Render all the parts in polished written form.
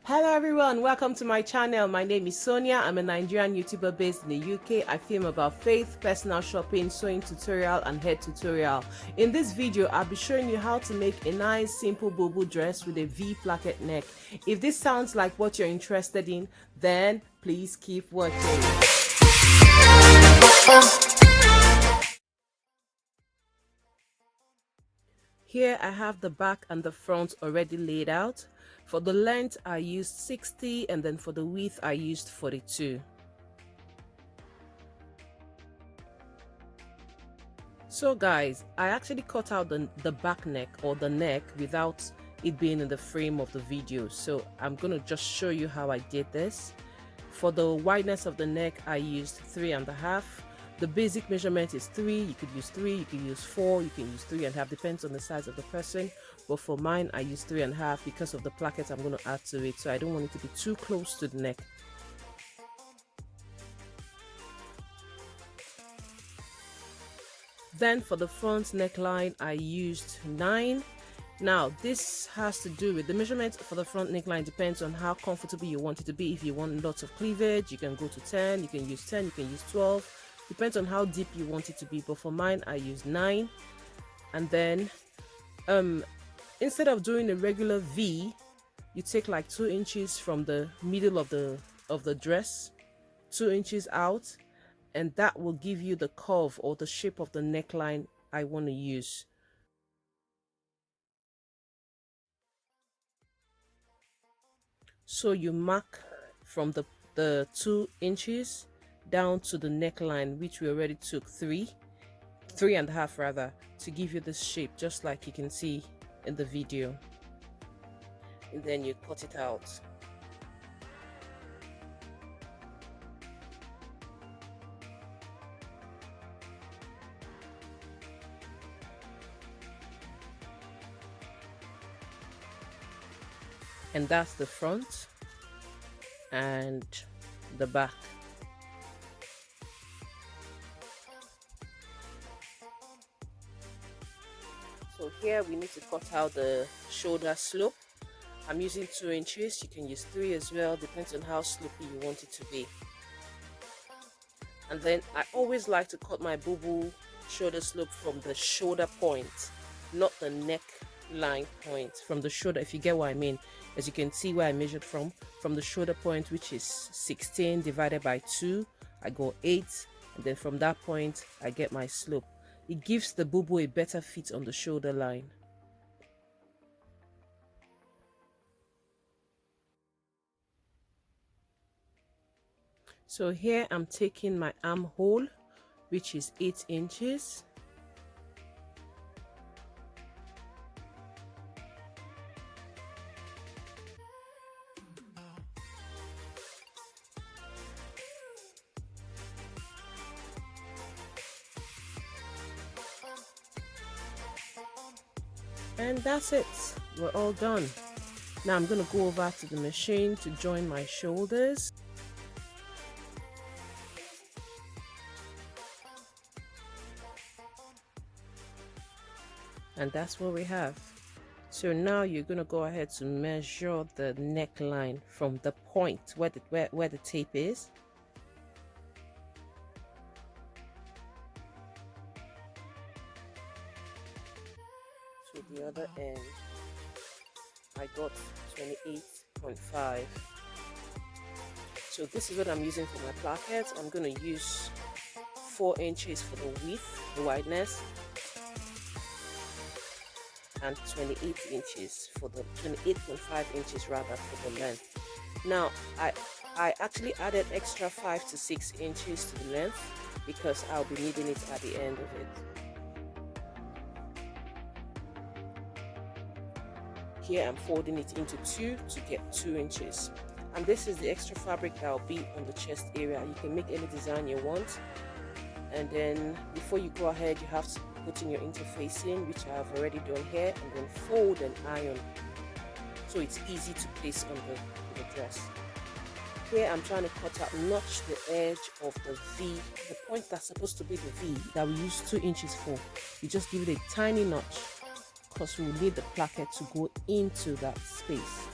Hello everyone, welcome to my channel. My name is Sonia. I'm a Nigerian YouTuber based in the UK. I film about faith, personal shopping, sewing tutorial and hair tutorial. In this video, I'll be showing you how to make a nice simple boubou dress with a V-placket neck. If this sounds like what you're interested in, then please keep watching. Here I have the back and the front already laid out. For the length I used 60 and then for the width I used 42. So guys, I actually cut out the back neck or the neck without it being in the frame of the video. So I'm going to just show you how I did this. For the wideness of the neck I used 3.5. The basic measurement is 3. You could use 3, you can use 4, you can use 3.5, depends on the size of the person. But for mine, I use 3.5 because of the placket I'm going to add to it. So I don't want it to be too close to the neck. Then for the front neckline, I used 9. Now this has to do with the measurement for the front neckline depends on how comfortable you want it to be. If you want lots of cleavage, you can go to 10, you can use 10, you can use 12. Depends on how deep you want it to be, but for mine I use 9. And then instead of doing a regular V, you take like 2 inches from the middle of the dress, 2 inches out, and that will give you the curve or the shape of the neckline I want to use. So you mark from the 2 inches down to the neckline, which we already took 3.5 rather, to give you this shape just like you can see in the video, and then you cut it out. And that's the front and the back. So here we need to cut out the shoulder slope. I'm using 2 inches. You can use 3 as well, depends on how slopey you want it to be. And then I always like to cut my boubou shoulder slope from the shoulder point, not the neck line point, from the shoulder, if you get what I mean. As you can see where I measured from the shoulder point, which is 16 divided by 2, I go 8, and then from that point I get my slope. It gives the boubou a better fit on the shoulder line. So here I'm taking my armhole, which is 8 inches. And that's it, we're all done. Now I'm going to go over to the machine to join my shoulders. And that's what we have. So now you're going to go ahead to measure the neckline from the point where the tape is. To the other end, I got 28.5. So this is what I'm using for my placket. I'm going to use 4 inches for the width, the wideness, and 28 inches for the 28.5 inches rather for the length. Now I actually added extra 5 to 6 inches to the length because I'll be needing it at the end of it. Here I'm folding it into 2 to get 2 inches. And this is the extra fabric that will be on the chest area. You can make any design you want. And then before you go ahead, you have to put in your interfacing, which I have already done here, and then fold and iron. So it's easy to place on the dress. Here I'm trying to cut out, notch the edge of the V, the point that's supposed to be the V that we use 2 inches for. You just give it a tiny notch because we need the placket to go into that space.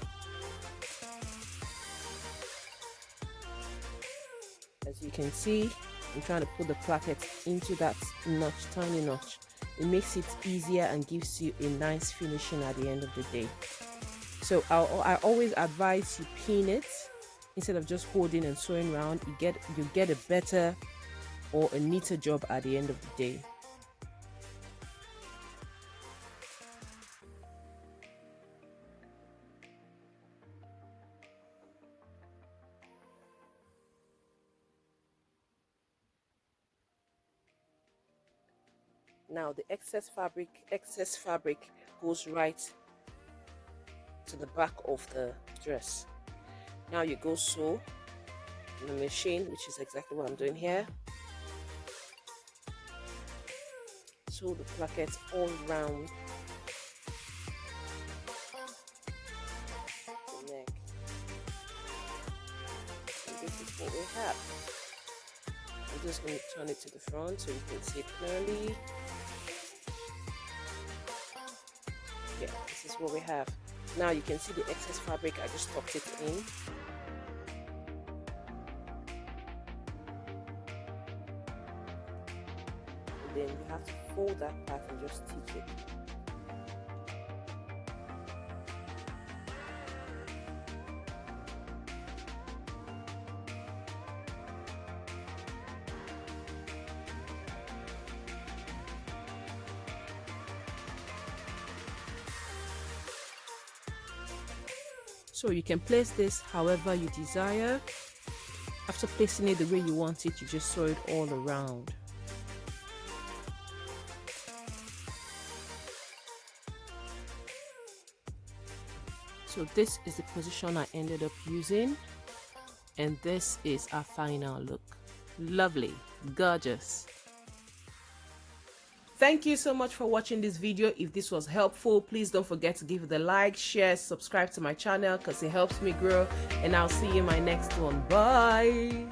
As you can see, I'm trying to put the placket into that notch, tiny notch. It makes it easier and gives you a nice finishing at the end of the day. So I always advise you pin it instead of just holding and sewing around. You get a better or a neater job at the end of the day. Now the excess fabric goes right to the back of the dress. Now you go sew on the machine, which is exactly what I'm doing here. Sew the placket all round the neck. And this is what we have. I'm just going to turn it to the front so you can see it clearly. Yeah, this is what we have. Now you can see the excess fabric, I just tucked it in. And then you have to fold that part and just stitch it. So you can place this however you desire. After placing it the way you want it, you just sew it all around. So this is the position I ended up using, and this is our final look. Lovely, gorgeous. Thank you so much for watching this video. If this was helpful, please don't forget to give it a like, share, subscribe to my channel because it helps me grow, and I'll see you in my next one. Bye.